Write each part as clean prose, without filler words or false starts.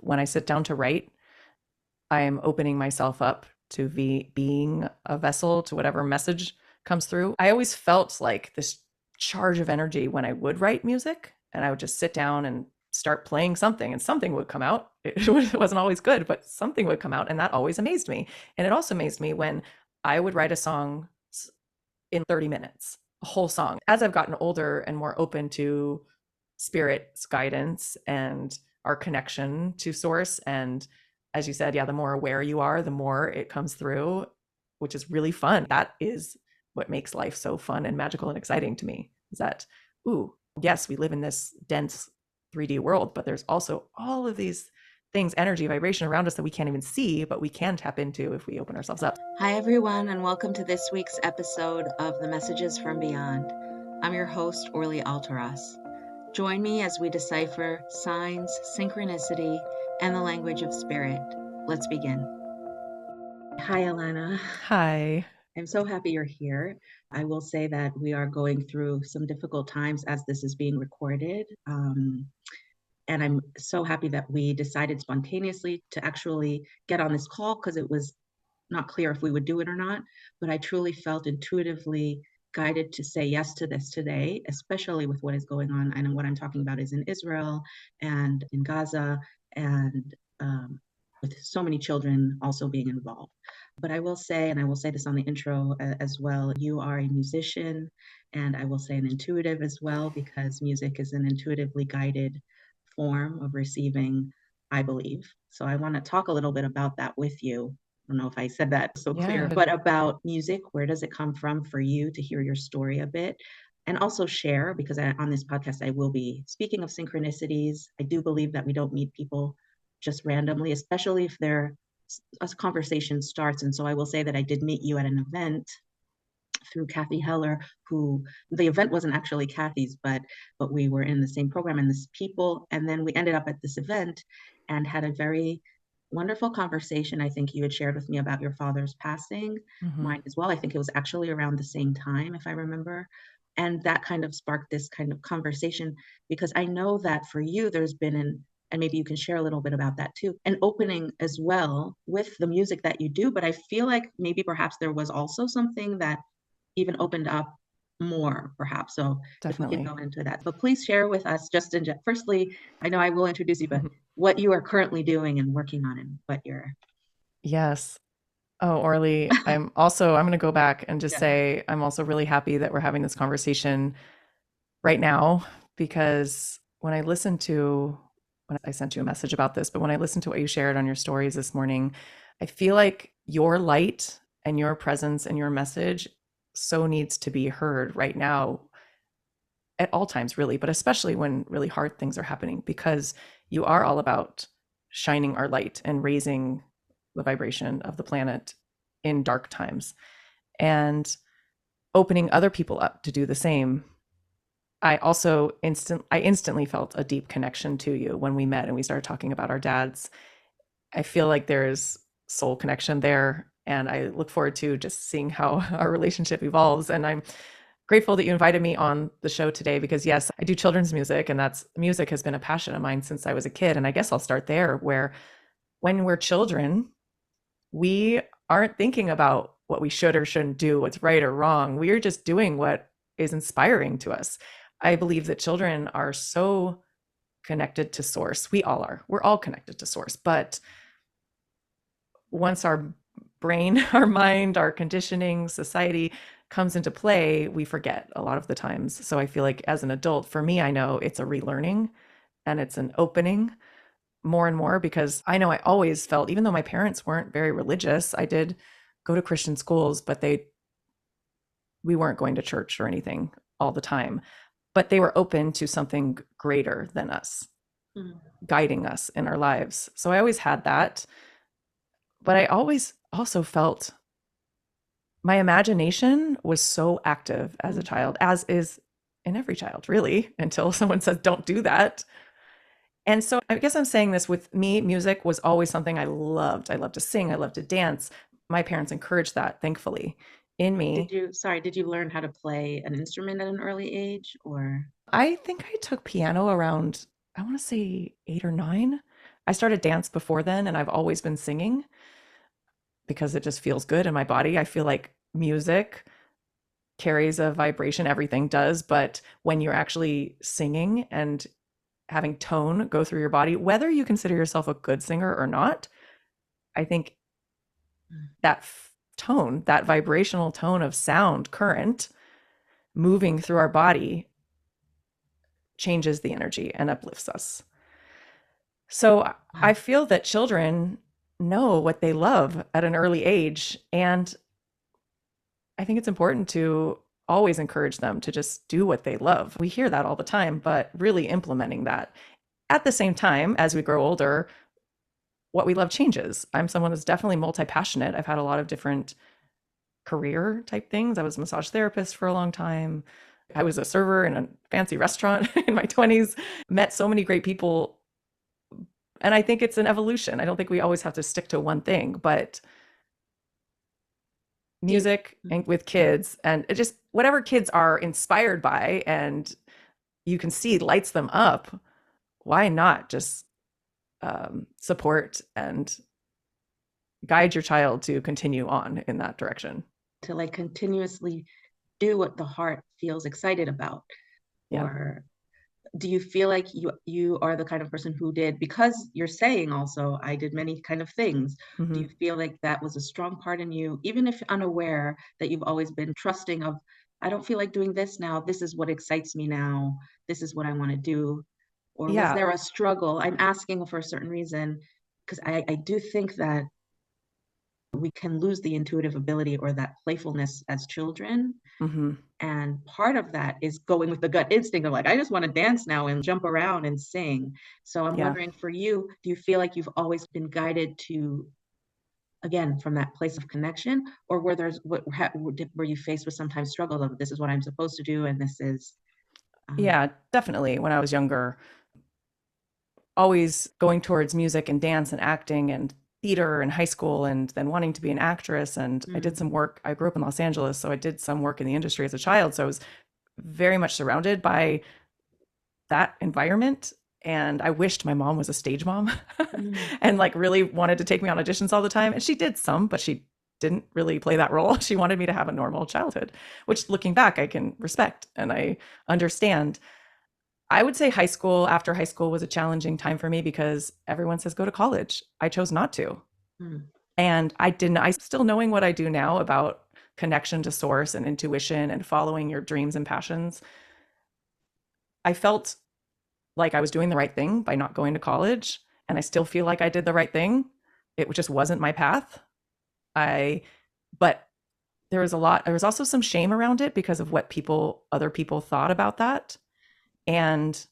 When I sit down to write, I am opening myself up to being a vessel to whatever message comes through. I always felt like this charge of energy when I would write music, and I would just sit down and start playing something, and something would come out. It wasn't always good, but something would come out, and that always amazed me. And it also amazed me when I would write a song in 30 minutes, a whole song. As I've gotten older and more open to spirit's guidance and our connection to source, and as you said, yeah, the more aware you are, the more it comes through, which is really fun. That is what makes life so fun and magical and exciting to me, is that, ooh, yes, we live in this dense 3D world, but there's also all of these things, energy, vibration around us that we can't even see, but we can tap into if we open ourselves up. Hi, everyone, and welcome to this week's episode of The Messages from Beyond. I'm your host, Orly Altaras. Join me as we decipher signs, synchronicity, and the language of spirit. Let's begin. Hi, Alana. Hi. I'm so happy you're here. I will say that we are going through some difficult times as this is being recorded. And I'm so happy that we decided spontaneously to actually get on this call because it was not clear if we would do it or not, but I truly felt intuitively guided to say yes to this today, especially with what is going on. And what I'm talking about is in Israel and in Gaza, and with so many children also being involved. But I will say, and I will say this on the intro as well, you are a musician, and I will say an intuitive as well, because music is an intuitively guided form of receiving, I believe. So I want to talk a little bit about that with you. I don't know if I said that so clear, Yeah. but about music, where does it come from for you, to hear your story a bit? And also share, because on this podcast, I will be speaking of synchronicities. I do believe that we don't meet people just randomly, especially if a conversation starts. And so I will say that I did meet you at an event through Kathy Heller, who the event wasn't actually Kathy's, but we were in the same program and this people. And then we ended up at this event and had a very wonderful conversation. I think you had shared with me about your father's passing, Mm-hmm. mine as well. I think it was actually around the same time, if I remember. And that kind of sparked this kind of conversation, because I know that for you, there's been and maybe you can share a little bit about that too, an opening as well with the music that you do. But I feel like maybe perhaps there was also something that even opened up more, perhaps. So if we could Definitely. go into that. But please share with us, just firstly, I know I will introduce you, but what you are currently doing and working on, and what you're. Yes. Oh, Orly, I'm going to go back and just Yeah. say I'm also really happy that we're having this conversation right now, because when I sent you a message about this, but when I listened to what you shared on your stories this morning, I feel like your light and your presence and your message so needs to be heard right now, at all times, really, but especially when really hard things are happening, because you are all about shining our light and raising the vibration of the planet in dark times and opening other people up to do the same. I instantly felt a deep connection to you when we met and we started talking about our dads. I feel like there's soul connection there, and I look forward to just seeing how our relationship evolves. And I'm grateful that you invited me on the show today, because yes, I do children's music, and that's music has been a passion of mine since I was a kid. And I guess I'll start there, where when we're children, we aren't thinking about what we should or shouldn't do, what's right or wrong. We're just doing what is inspiring to us. I believe that children are so connected to source. We all are. We're all connected to source. But once our brain, our mind, our conditioning, society comes into play, we forget a lot of the times. So I feel like as an adult, for me, I know it's a relearning and it's an opening more and more, because I know I always felt, even though my parents weren't very religious, I did go to Christian schools, but we weren't going to church or anything all the time. But they were open to something greater than us, Mhm. guiding us in our lives. So I always had that. But I always also felt my imagination was so active as a child, as is in every child, really, until someone says, don't do that. And so I guess I'm saying this, with me, music was always something I loved. I loved to sing, I loved to dance. My parents encouraged that, thankfully, in me. Did you learn how to play an instrument at an early age, or? I think I took piano around, I want to say 8 or 9. I started dance before then, and I've always been singing because it just feels good in my body. I feel like music carries a vibration, everything does, but when you're actually singing and having tone go through your body, whether you consider yourself a good singer or not, I think that tone, that vibrational tone of sound current moving through our body changes the energy and uplifts us. So I Wow. feel that children know what they love at an early age. And I think it's important to always encourage them to just do what they love. We hear that all the time, but really implementing that. At the same time, as we grow older, what we love changes. I'm someone who's definitely multi passionate. I've had a lot of different career type things. I was a massage therapist for a long time. I was a server in a fancy restaurant in my 20s, met so many great people. And I think it's an evolution. I don't think we always have to stick to one thing, but Do you, music and with kids and it just whatever kids are inspired by and you can see lights them up, why not just support and guide your child to continue on in that direction? to like continuously do what the heart feels excited about? Yeah. Or do you feel like you are the kind of person who did, because you're saying also I did many kind of things, do Mm-hmm. you feel like that was a strong part in you, even if unaware, that you've always been trusting of, I don't feel like doing this now, this is what excites me now, this is what I want to do? Or was Yeah. there a struggle? I'm asking for a certain reason because I do think that we can lose the intuitive ability or that playfulness as children. Mm-hmm. And part of that is going with the gut instinct of like, I just want to dance now and jump around and sing. So I'm Yeah. wondering, for you, do you feel like you've always been guided to, again, from that place of connection? Or were you faced with sometimes struggle of, this is what I'm supposed to do and this is, um, Yeah, definitely. When I was younger, always going towards music and dance and acting and theater in high school and then wanting to be an actress. And I did mm, some work. I grew up in Los Angeles, so I did some work in the industry as a child. So I was very much surrounded by that environment. And I wished my mom was a stage mom mm, and like really wanted to take me on auditions all the time. And she did some, but she didn't really play that role. She wanted me to have a normal childhood, which looking back, I can respect and I understand. I would say after high school was a challenging time for me because everyone says go to college. I chose not to. mm, And I didn't, I still knowing what I do now about connection to source and intuition and following your dreams and passions. I felt like I was doing the right thing by not going to college. And I still feel like I did the right thing. It just wasn't my path. I, but there was also some shame around it because of what other people thought about that. And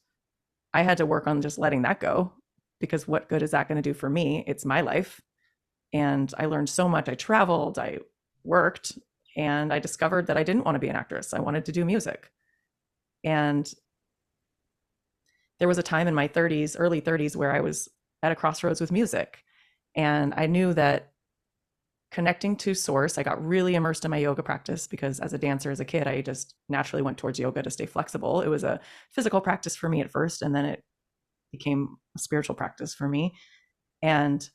I had to work on just letting that go because what good is that going to do for me? It's my life. And I learned so much. I traveled, I worked, and I discovered that I didn't want to be an actress. I wanted to do music. And there was a time in my 30s, early 30s, where I was at a crossroads with music. And I knew that connecting to source, I got really immersed in my yoga practice because as a dancer, as a kid, I just naturally went towards yoga to stay flexible. It was a physical practice for me at first, and then it became a spiritual practice for me. And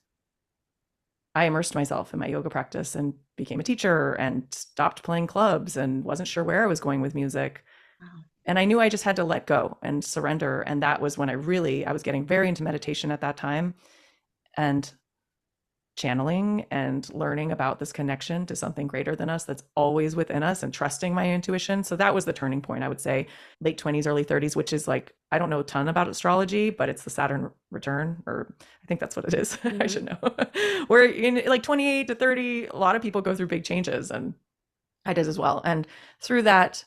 I immersed myself in my yoga practice and became a teacher and stopped playing clubs and wasn't sure where I was going with music. wow. And I knew I just had to let go and surrender. And that was when I was getting very into meditation at that time and channeling and learning about this connection to something greater than us that's always within us and trusting my intuition. So that was the turning point, I would say, late 20s, early 30s, which is like, I don't know a ton about astrology, but it's the Saturn return, or I think that's what it is. I Mhm. should know. Where in like 28 to 30, a lot of people go through big changes, and I did as well. And through that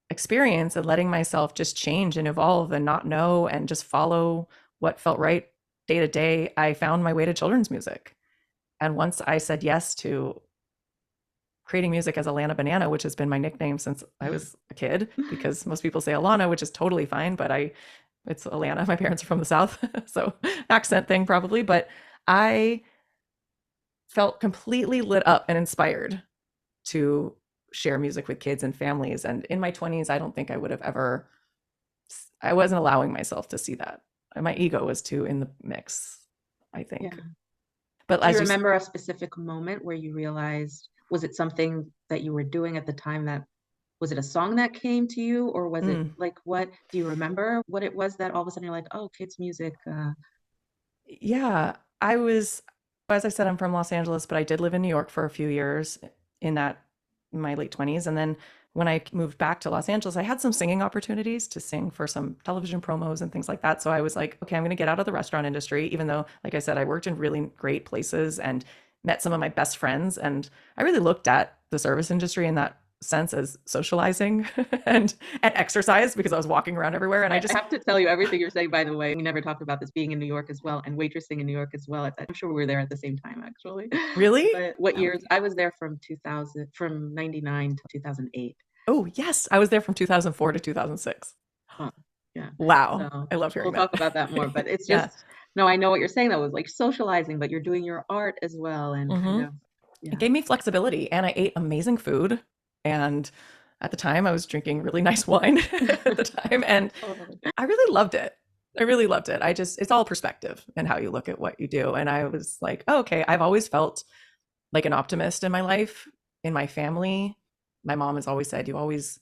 experience and letting myself just change and evolve and not know and just follow what felt right day to day, I found my way to children's music. And once I said yes to creating music as Alana Banana, which has been my nickname since I was a kid, because most people say Alana, which is totally fine, but it's Alana. My parents are from the South, so accent thing probably. But I felt completely lit up and inspired to share music with kids and families. And in my 20s, I don't think I would have ever, I wasn't allowing myself to see that. my ego was too in the mix, I think. Yeah. But Do you as you, remember a specific moment where you realized, was it something that you were doing at the time that, was it a song that came to you, or was it mm, like, what do you remember what it was that all of a sudden you're like, oh, kids music? yeah, I was, as I said, I'm from Los Angeles, but I did live in New York for a few years in that in my late 20s. And then when I moved back to Los Angeles, I had some singing opportunities to sing for some television promos and things like that. So I was like, okay, I'm going to get out of the restaurant industry, even though, like I said, I worked in really great places and met some of my best friends. And I really looked at the service industry in that sense as socializing and exercise because I was walking around everywhere. And I I just, have to tell you everything you're saying, by the way. We never talked about this being in New York as well and waitressing in New York as well. I'm sure we were there at the same time, actually. really? But what Oh, years? I was there from 2000, from 99 to 2008. oh, yes. I was there from 2004 to 2006. Huh. Yeah. Wow. So I loved we'll hearing that. talk about that more. But it's Yeah. just, no, I know what you're saying. That was like socializing, but you're doing your art as well and kind Hmm. of, It yeah. gave me flexibility and I ate amazing food. And at the time, I was drinking really nice wine at the time. And Totally. I really loved it. I really loved it. I just, it's all perspective and how you look at what you do. And I was like, oh, okay, I've always felt like an optimist in my life, in my family. My mom has always said, you always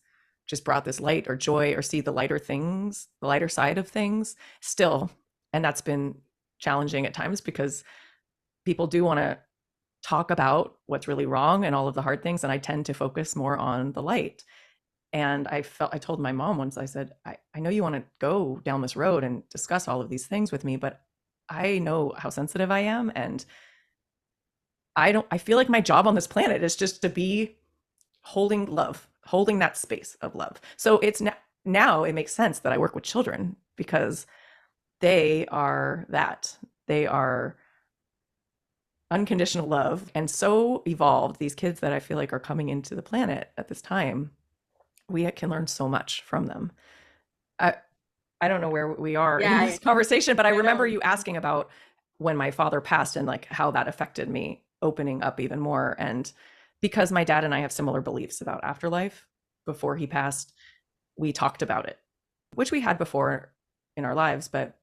just brought this light or joy or see the lighter things, the lighter side of things still. And that's been challenging at times because people do want to talk about what's really wrong and all of the hard things. And I tend to focus more on the light. And I told my mom once, I said, I know you want to go down this road and discuss all of these things with me, but I know how sensitive I am. And I feel like my job on this planet is just to be holding love, holding that space of love. So now it makes sense that I work with children because they are that. They are unconditional love and so evolved. These kids that I feel like are coming into the planet at this time, we can learn so much from them. I, I don't know where we are Yeah, in this conversation, but I I remember know. you asking about when my father passed and like how that affected me opening up even more. And because my dad and I have similar beliefs about afterlife, before he passed, we talked about it, which we had before in our lives. But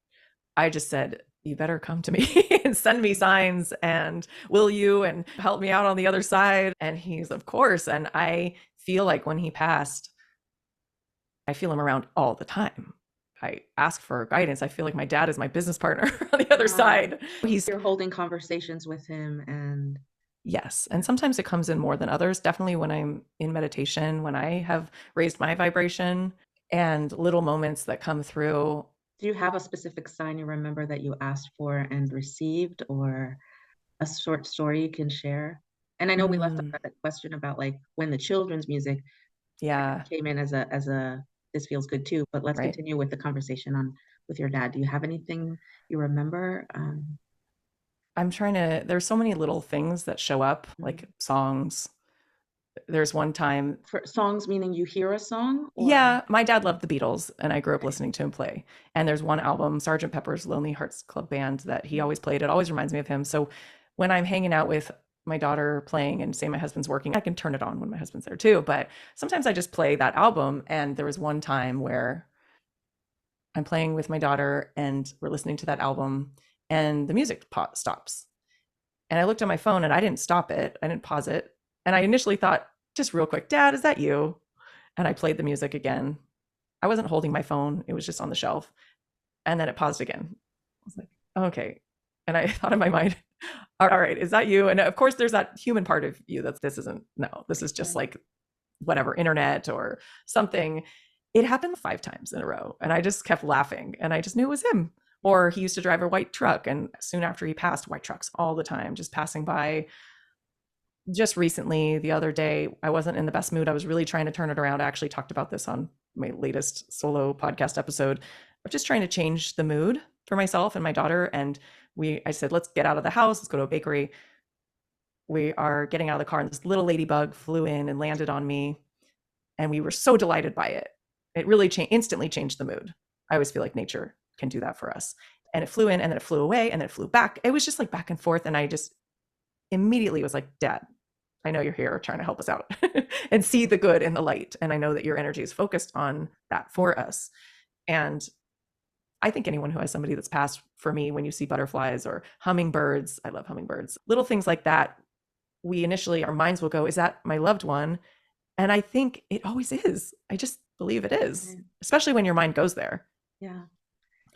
I just said, you better come to me and send me signs and will you and help me out on the other side. And he's, of course. And I feel like when he passed, I feel him around all the time. I ask for guidance. I feel like my dad is my business partner on the other Wow. side. He's, You're holding conversations with him and yes. And sometimes it comes in more than others. Definitely when I'm in meditation, when I have raised my vibration and little moments that come through. do you have a specific sign you remember that you asked for and received, or a short story you can share? And I know we left off Mm, at that question about like when the children's music yeah, came in as a this feels good too, but let's right. continue with the conversation on with your dad. Do you have anything you remember? I'm trying to, there's so many little things that show up, like songs. There's one time, For songs, meaning you hear a song or yeah, my dad loved the Beatles and I grew up okay. listening to him play. And there's one album, Sergeant Pepper's Lonely Hearts Club Band, that he always played. It always reminds me of him. So when I'm hanging out with my daughter playing and say my husband's working, I can turn it on when my husband's there too. But sometimes I just play that album. And there was one time where I'm playing with my daughter and we're listening to that album and the music stops. And I looked at my phone and I didn't stop it. I didn't pause it. And I initially thought, just real quick, Dad, is that you? And I played the music again. I wasn't holding my phone, it was just on the shelf. And then it paused again. I was like, okay. And I thought in my mind, all right, is that you? And of course, there's that human part of you that this isn't, no, this is just Right. like whatever, internet or something. It happened 5 times in a row. And I just kept laughing and I just knew it was him. Or he used to drive a white truck. And soon after he passed, white trucks all the time, just passing by. Just recently, the other day, I wasn't in the best mood. I was really trying to turn it around. I actually talked about this on my latest solo podcast episode of just trying to change the mood for myself and my daughter. And I said, let's get out of the house. Let's go to a bakery. We are getting out of the car and this little ladybug flew in and landed on me. And we were so delighted by it. It really instantly changed the mood. I always feel like nature can do that for us. And it flew in and then it flew away and then it flew back. It was just like back and forth. And I just immediately was like, Dad, I know you're here trying to help us out and see the good in the light. And I know that your energy is focused on that for us. And I think anyone who has somebody that's passed, for me, when you see butterflies or hummingbirds, I love hummingbirds, little things like that, we initially, our minds will go, is that my loved one? And I think it always is. I just believe it is, Right. especially when your mind goes there. Yeah.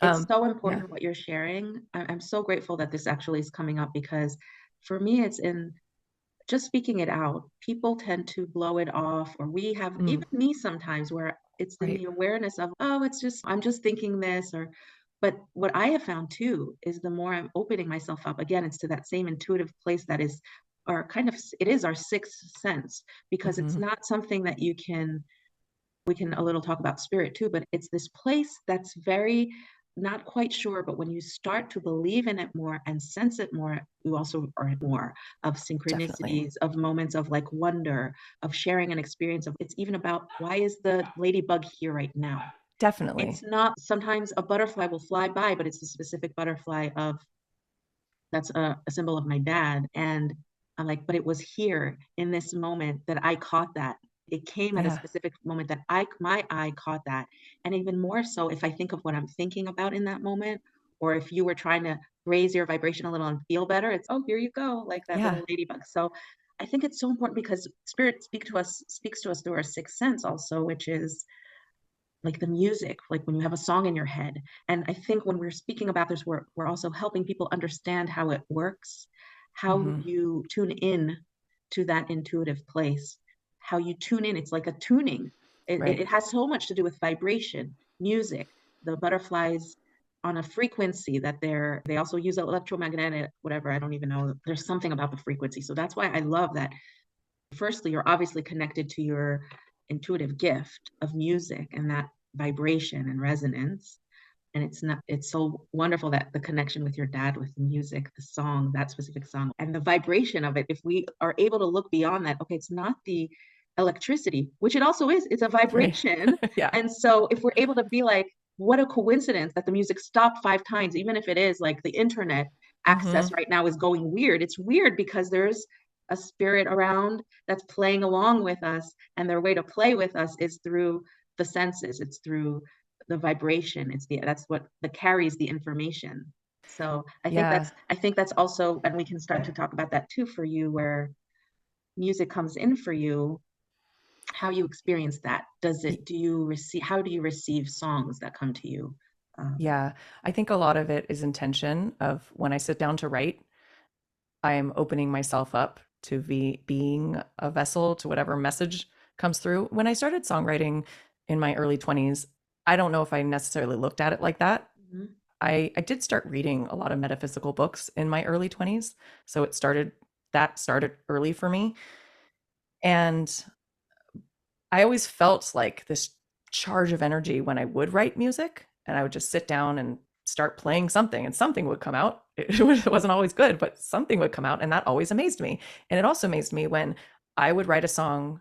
It's Um, so yeah. important what you're sharing. I'm so grateful that this actually is coming up because for me, it's in just speaking it out. People tend to blow it off, or we have, Mm, even me sometimes, where it's in right. the awareness of, oh, it's just, I'm just thinking this, or, but what I have found too is the more I'm opening myself up, again, it's to that same intuitive place that is our kind of, it is our sixth sense, because it's Hmm. not something that you can, we can a little talk about spirit too, but it's this place that's very not quite sure, but when you start to believe in it more and sense it more, you also are more of Definitely. synchronicities, of moments of like wonder, of sharing an experience of it's even about why is the ladybug here right now? It's Definitely. not sometimes a butterfly will fly by, but it's a specific butterfly of that's a symbol of my dad. And I'm like, but it was here in this moment that I caught that. It came at a Yeah. specific moment that my eye caught that. And even more so, if I think of what I'm thinking about in that moment, or if you were trying to raise your vibration a little and feel better, it's, oh, here you go, like that Yeah. little ladybug. So I think it's so important because spirit speaks to us through our sixth sense also, which is like the music, like when you have a song in your head. And I think when we're speaking about this, we're also helping people understand how it works, how Hmm. you tune in to that intuitive place, how you tune in. It's like a tuning. It Right. has so much to do with vibration, music, the butterflies on a frequency that they also use electromagnetic, whatever, I don't even know. There's something about the frequency. So that's why I love that firstly, you're obviously connected to your intuitive gift of music and that vibration and resonance. And it's so wonderful that the connection with your dad, with the music, the song, that specific song, and the vibration of it. If we are able to look beyond that, okay, it's not the electricity, which it also is, it's a Right. vibration. Yeah. And so if we're able to be like, what a coincidence that the music stopped 5 times, even if it is like the internet access Hmm. right now is going weird. It's weird because there's a spirit around that's playing along with us, and their way to play with us is through the senses. It's through the vibration. It's the that's what that carries the information. So Yeah. I think that's also, and we can start to talk about that too for you, where music comes in for you, how you experience that. Does Y- it, do you receive, how do you receive songs that come to you? Um, Yeah. I think a lot of it is intention of when I sit down to write, I am opening myself up to being a vessel to whatever message comes through. When I started songwriting in my early 20s, I don't know if I necessarily looked at it like that. mhm. I did start reading a lot of metaphysical books in my early 20s. So that started early for me. And I always felt like this charge of energy when I would write music, and I would just sit down and start playing something, and something would come out. It wasn't always good, but something would come out, and that always amazed me. And it also amazed me when I would write a song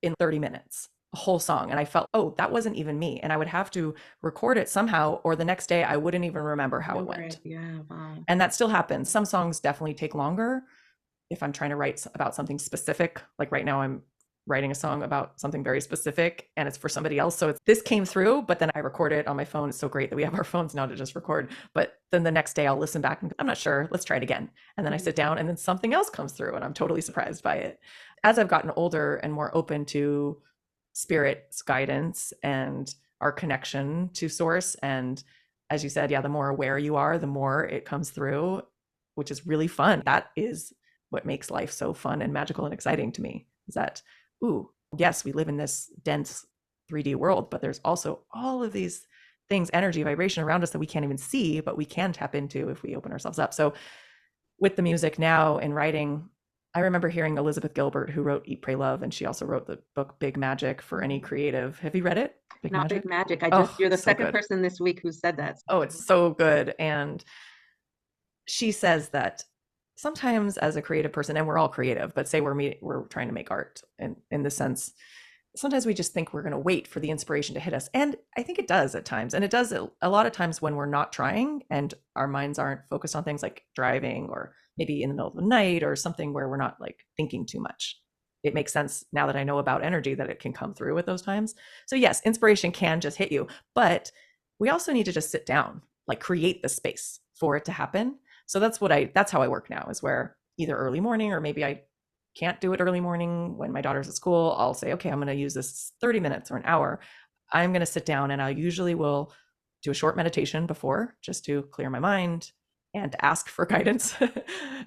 in 30 minutes, a whole song, and I felt, oh, that wasn't even me. And I would have to record it somehow, or the next day I wouldn't even remember how it Remember it. went. Yeah, wow. And that still happens. Some songs definitely take longer, if I'm trying to write about something specific. Like right now, I'm writing a song about something very specific and it's for somebody else. So this came through, but then I record it on my phone. It's so great that we have our phones now to just record. But then the next day I'll listen back and I'm not sure. Let's try it again. And then I Mhm. sit down and then something else comes through and I'm totally surprised by it. As I've gotten older and more open to spirit's guidance and our connection to source, and as you said, yeah, the more aware you are, the more it comes through, which is really fun. That is what makes life so fun and magical and exciting to me, is that, ooh, yes, we live in this dense 3D world, but there's also all of these things, energy, vibration around us that we can't even see, but we can tap into if we open ourselves up. So with the music now and writing, I remember hearing Elizabeth Gilbert, who wrote Eat, Pray, Love, and she also wrote the book Big Magic for any Mhm. creative. Have you read it? Big Not big Magic? magic. I just, Oh, you're the so second good. person this week who said that. Oh, it's so good. And she says that sometimes as a creative person, and we're all creative, but say we're trying to make art in the sense, sometimes we just think we're going to wait for the inspiration to hit us. And I think it does at times. And it does a lot of times when we're not trying and our minds aren't focused on things like driving or maybe in the middle of the night or something where we're not like thinking too much. It makes sense now that I know about energy that it can come through at those times. So yes, inspiration can just hit you, but we also need to just sit down, like create the space for it to happen. So that's how I work now, is where either early morning, or maybe I can't do it early morning when my daughter's at school, I'll say, okay, I'm going to use this 30 minutes or an hour. I'm going to sit down, and I usually will do a short meditation before, just to clear my mind and ask for guidance.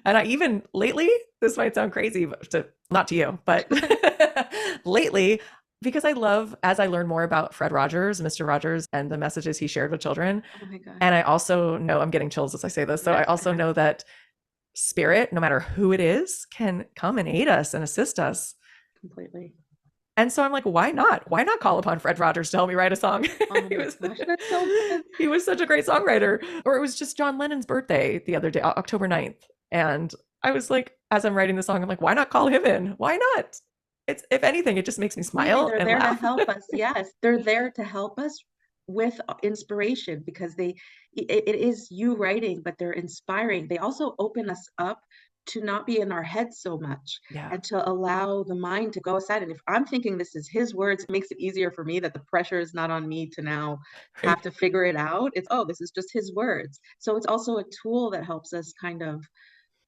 And I even lately, this might sound crazy, but not to you, but lately, because I love, as I learn more about Fred Rogers, Mr. Rogers, and the messages he shared with children. Oh my gosh. And I also know, I'm getting chills as I say this. So I Yes. also know that spirit, no matter who it is, can come and aid us and assist us. Completely. And so I'm like, why not? Why not call upon Fred Rogers to help me write a song? Oh he my was gosh, that's so good. he was such a great songwriter. Or it was just John Lennon's birthday the other day, October 9th. And I was like, as I'm writing the song, I'm like, why not call him in? Why not? It's, if anything, it just makes me Completely, smile they're and there to laugh. help us. Yes, they're there to help us with inspiration because it is you writing, but they're inspiring. They also open us up to not be in our head so much Yeah. and to allow the mind to go aside. And if I'm thinking this is his words, it makes it easier for me that the pressure is not on me to now have Right. to figure it out. It's, oh, this is just his words. So it's also a tool that helps us kind of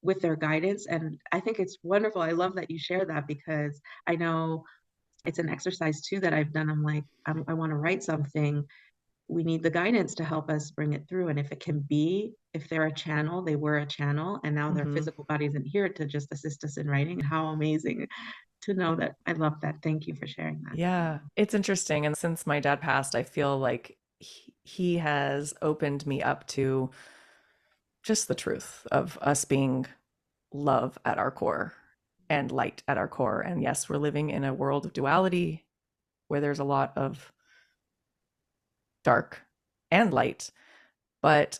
with their guidance. And I think it's wonderful. I love that you share that because I know it's an exercise too that I've done. I'm like, I want to write something. We need the guidance to help us bring it through. And if it can be, if they're a channel, they were a channel, and now their Mm-hmm. physical body isn't here to just assist us in writing. How amazing to know that. I love that. Thank you for sharing that. Yeah, it's interesting. And since my dad passed, I feel like he has opened me up to just the truth of us being love at our core and light at our core. And yes, we're living in a world of duality where there's a lot of dark and light. But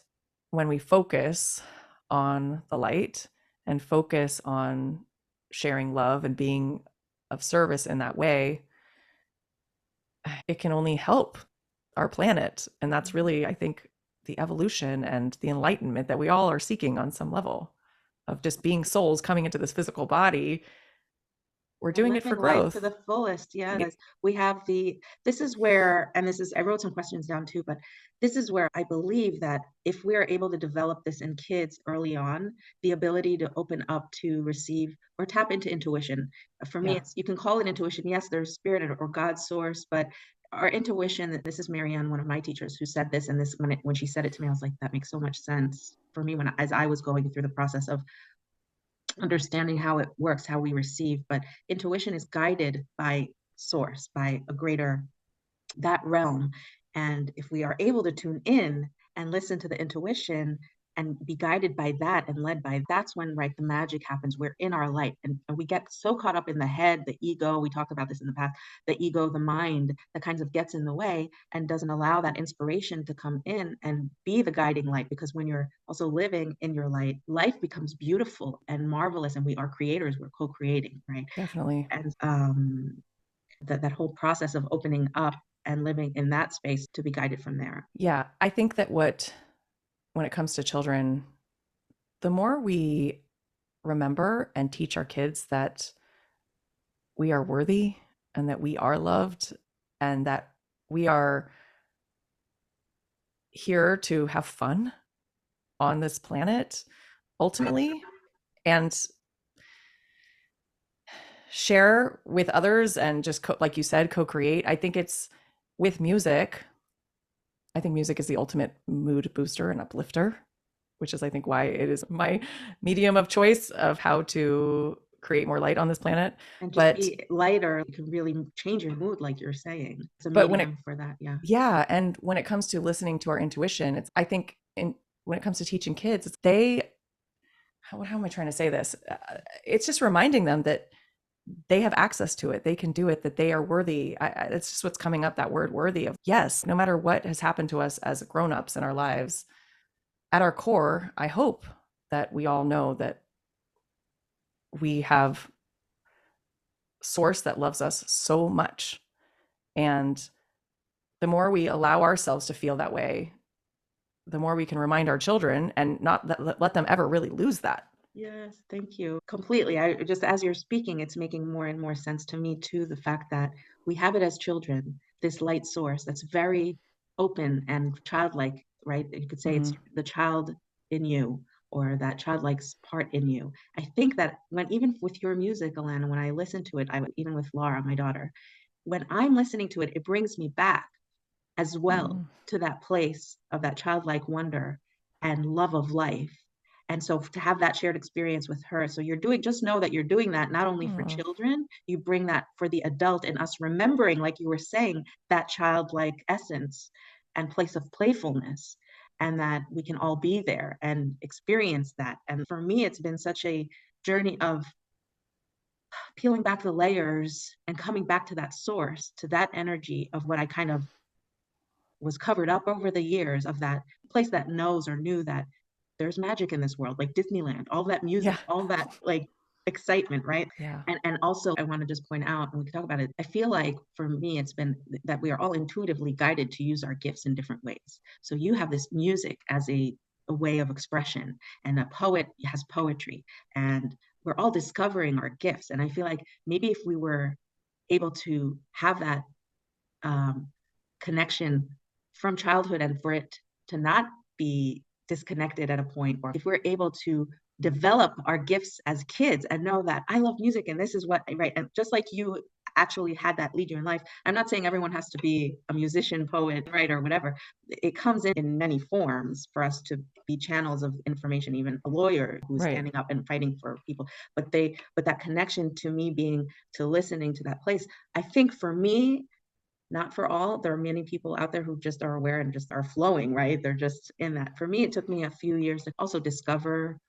when we focus on the light and focus on sharing love and being of service in that way, it can only help our planet. And that's really, I think, the evolution and the enlightenment that we all are seeking on some level, of just being souls coming into this physical body. We're And doing it living for life to growth. the fullest. Yeah. Yes. We have this is where, and this is, I wrote some questions down too, but this is where I believe that if we are able to develop this in kids early on, the ability to open up to receive or tap into intuition. For me, Yeah. it's, you can call it intuition. Yes, there's spirit or God's source, but our intuition, this is Marianne, one of my teachers, who said this, and this, when she said it to me, I was like, that makes so much sense for me as I was going through the process of understanding how it works, how we receive. But intuition is guided by source, by a greater, that realm. And if we are able to tune in and listen to the intuition and be guided by that and led by, that's when, right, the magic happens. We're in our light, and we get so caught up in the head, the ego. We talked about this in the past, the ego, the mind, that kinds of gets in the way and doesn't allow that inspiration to come in and be the guiding light. Because when you're also living in your light, life becomes beautiful and marvelous, and we are creators, we're co-creating, right? Definitely. And that whole process of opening up and living in that space to be guided from there. Yeah. I think that when it comes to children, the more we remember and teach our kids that we are worthy and that we are loved and that we are here to have fun on this planet ultimately, and share with others, and just like you said, co-create. I think it's with music. I think music is the ultimate mood booster and uplifter, which is, I think, why it is my medium of choice of how to create more light on this planet. And just But be lighter, you can really change your mood, like you're saying. It's a but when it medium for that. Yeah. yeah, and when it comes to listening to our intuition, it's, I think, when it comes to teaching kids, it's they how am I trying to say this? It's just reminding them that they have access to it. They can do it, that they are worthy. It's just what's coming up, that word worthy, of yes, no matter what has happened to us as grown-ups in our lives, at our core, I hope that we all know that we have source that loves us so much. And the more we allow ourselves to feel that way, the more we can remind our children and not let them ever really lose that. Yes, thank you. Completely. I just, as you're speaking, it's making more and more sense to me too, the fact that we have it as children, this light source that's very open and childlike, right? You could say it's Mm, the child in you or that childlike part in you. I think that when even with your music, Alana, when I listen to it, even with Laura, my daughter, when I'm listening to it, it brings me back as well mm, to that place of that childlike wonder and love of life. And so to have that shared experience with her, so you're doing, just know that you're doing that not only for mm. children, you bring that for the adult and us remembering, like you were saying, that childlike essence and place of playfulness, and that we can all be there and experience that. And for me, it's been such a journey of peeling back the layers and coming back to that source, to that energy of what I kind of was covered up over the years, of that place that knows or knew that there's magic in this world, like Disneyland, all that music, Yeah, all that like excitement, right? yeah, And also I want to just point out, and we can talk about it. I feel like for me, it's been that we are all intuitively guided to use our gifts in different ways. So you have this music as a way of expression, and a poet has poetry, and we're all discovering our gifts. And I feel like maybe if we were able to have that um, connection from childhood and for it to not be disconnected at a point, or if we're able to develop our gifts as kids and know that I love music and this is what I write, and just like you actually had that lead you in life. I'm not saying everyone has to be a musician, poet, writer, whatever. It comes in many forms for us to be channels of information, even a lawyer who's right. standing up and fighting for people. But that connection to me being to listening to that place, I think for me, not for all. There are many people out there who just are aware and just are flowing, right? They're just in that. For me, it took me a few years to also discover,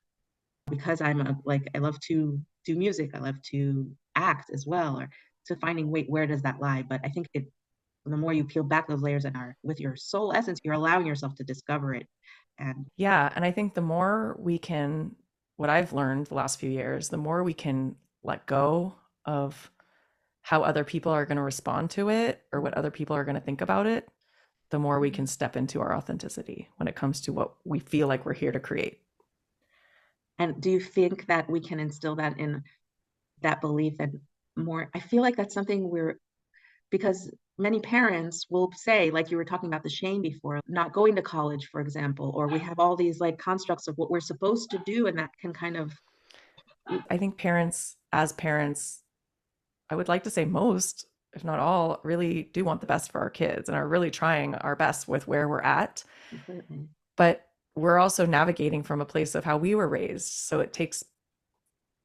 because I love to do music, I love to act as well, or to finding, wait, where does that lie? But I think the more you peel back those layers and are with your soul essence, you're allowing yourself to discover it. And Yeah, and I think the more we can, what I've learned the last few years, the more we can let go of how other people are going to respond to it or what other people are going to think about it, the more we can step into our authenticity when it comes to what we feel like we're here to create. and do you think that we can instill that in that belief that more? I feel like that's something we're, because many parents will say, like you were talking about the shame before, not going to college, for example, or we have all these like constructs of what we're supposed to do, and that can kind of, I think parents, as parents, I would like to say most, if not all, really do want the best for our kids and are really trying our best with where we're at. completely. But we're also navigating from a place of how we were raised. So it takes,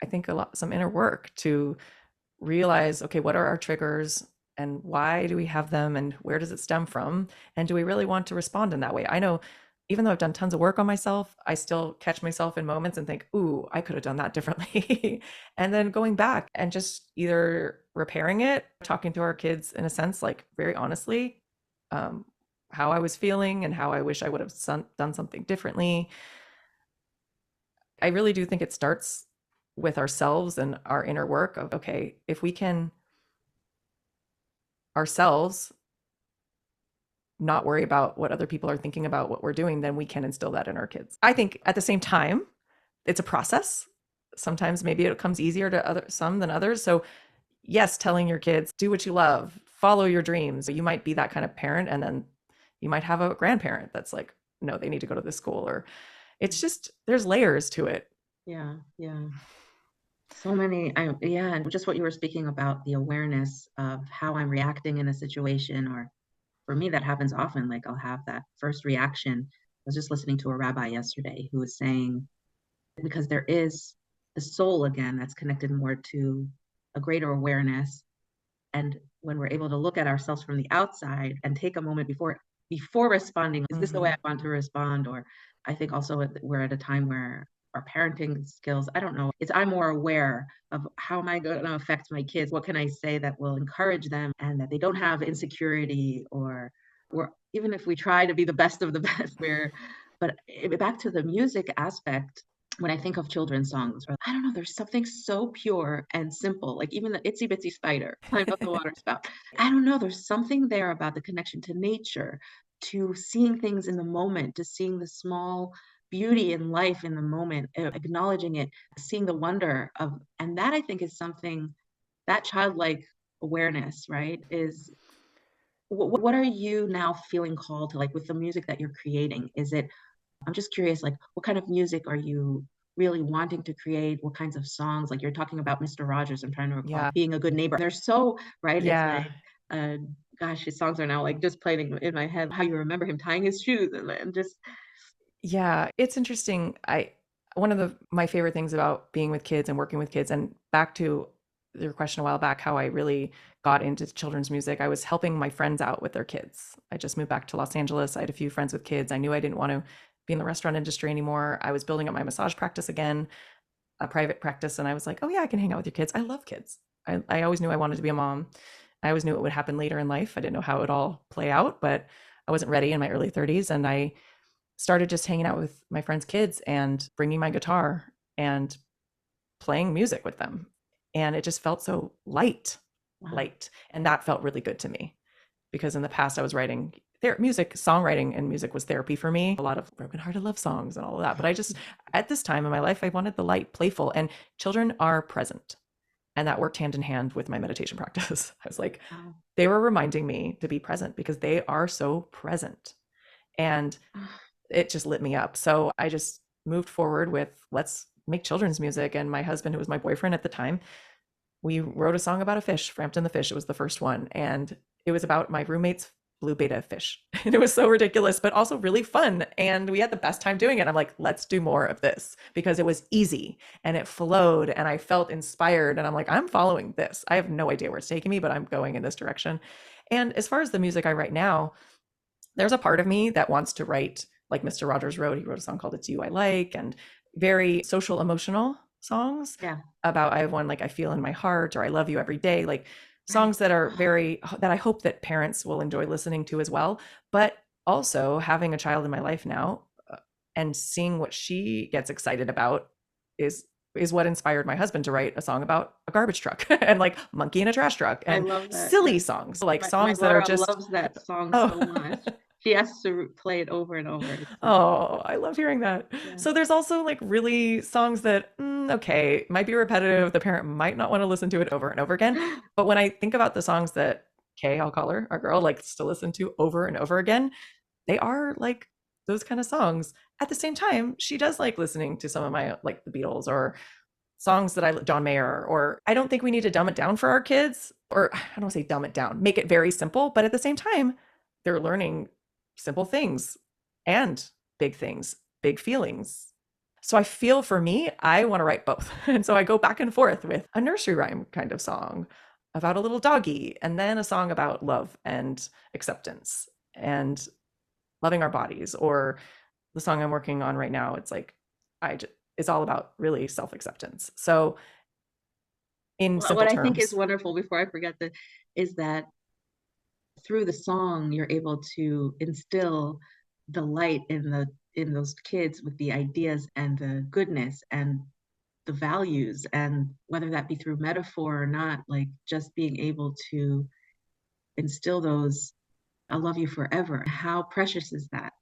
I think, some inner work to realize, okay, what are our triggers and why do we have them and where does it stem from? And do we really want to respond in that way? I know even though I've done tons of work on myself, I still catch myself in moments and think, ooh, I could have done that differently. And then going back and just either repairing it, talking to our kids in a sense, like very honestly, um, how I was feeling and how I wish I would have done something differently. I really do think it starts with ourselves and our inner work of, okay, if we can ourselves not worry about what other people are thinking about what we're doing, then we can instill that in our kids. I think at the same time, it's a process. Sometimes maybe it comes easier to some than others. So yes, telling your kids, do what you love, follow your dreams. You might be that kind of parent, and then you might have a grandparent that's like, no, they need to go to this school, or it's just there's layers to it. Yeah, yeah. So many, yeah, and just what you were speaking about, the awareness of how I'm reacting in a situation, or for me, that happens often. Like I'll have that first reaction. I was just listening to a rabbi yesterday who was saying, because there is the soul again that's connected more to a greater awareness. And when we're able to look at ourselves from the outside and take a moment before responding, is this the way Mm-hmm. I want to respond? Or I think also we're at a time where our parenting skills, I don't know, it's I'm more aware of how am I going to affect my kids? What can I say that will encourage them and that they don't have insecurity, or even if we try to be the best of the best, but back to the music aspect, when I think of children's songs, or I don't know, there's something so pure and simple, like even the itsy bitsy spider climbed up the water spout. I don't know, there's something there about the connection to nature, to seeing things in the moment, to seeing the small beauty in life in the moment, acknowledging it, seeing the wonder of, and that I think is something, that childlike awareness, right, is What are you now feeling called to, like, with the music that you're creating? Is it, I'm just curious, like, what kind of music are you really wanting to create? What kinds of songs? Like, you're talking about Mr. Rogers, I'm trying to recall, Yeah. Being a Good Neighbor. They're so, right? It's Yeah. like, uh, gosh, his songs are now, like, just playing in my head, how you remember him tying his shoes and just Yeah, it's interesting. I One of my favorite things about being with kids and working with kids, and back to your question a while back, how I really got into children's music. I was helping my friends out with their kids. I just moved back to Los Angeles. I had a few friends with kids. I knew I didn't want to be in the restaurant industry anymore. I was building up my massage practice again, a private practice, and I was like, oh yeah, I can hang out with your kids. I love kids. I always knew I wanted to be a mom. I always knew it would happen later in life. I didn't know how it would all play out, but I wasn't ready in my early 30s, and I started just hanging out with my friends' kids and bringing my guitar and playing music with them. And it just felt so light, wow. light. And that felt really good to me because in the past I was writing music, songwriting and music was therapy for me. A lot of broken-hearted love songs and all of that. But I just, at this time in my life, I wanted the light, playful, and children are present. And that worked hand in hand with my meditation practice. I was like, Wow. they were reminding me to be present because they are so present. And it just lit me up. So I just moved forward with let's make children's music. And my husband, who was my boyfriend at the time, we wrote a song about a fish, Frampton the fish. It was the first one. And it was about my roommate's blue beta fish. And it was so ridiculous, but also really fun. And we had the best time doing it. I'm like, let's do more of this because it was easy and it flowed and I felt inspired. And I'm like, I'm following this. I have no idea where it's taking me, but I'm going in this direction. And as far as the music I write now, there's a part of me that wants to write like Mr. Rogers wrote. He wrote a song called It's You I Like, and very social emotional songs Yeah, about I have one like I feel in my heart or I love you every day, like right. songs that are very that I hope that parents will enjoy listening to as well. But also having a child in my life now and seeing what she gets excited about is is what inspired my husband to write a song about a garbage truck and like monkey in a trash truck I and love that. silly Yeah. songs, like My songs that are daughter just loves that song oh so much. She has to play it over and over. It's so Oh, I love hearing that. yeah. So there's also like really songs that, okay, might be repetitive. The parent might not want to listen to it over and over again. But when I think about the songs that Kay, I'll call her, our girl, likes to listen to over and over again, they are like those kind of songs. At the same time, she does like listening to some of my like the Beatles or songs that John Mayer, or I don't think we need to dumb it down for our kids, or I don't want to say dumb it down, make it very simple, but at the same time, they're learning simple things and big things, big feelings. So I feel for me, I want to write both. And so I go back and forth with a nursery rhyme kind of song about a little doggy, and then a song about love and acceptance and loving our bodies, or the song I'm working on right now, it's like it's all about really self-acceptance. So in What simple I think is terms. wonderful, before I forget, that is that through the song you're able to instill the light in those kids with the ideas and the goodness and the values, and whether that be through metaphor or not, like just being able to instill those, I love you forever. How precious is that?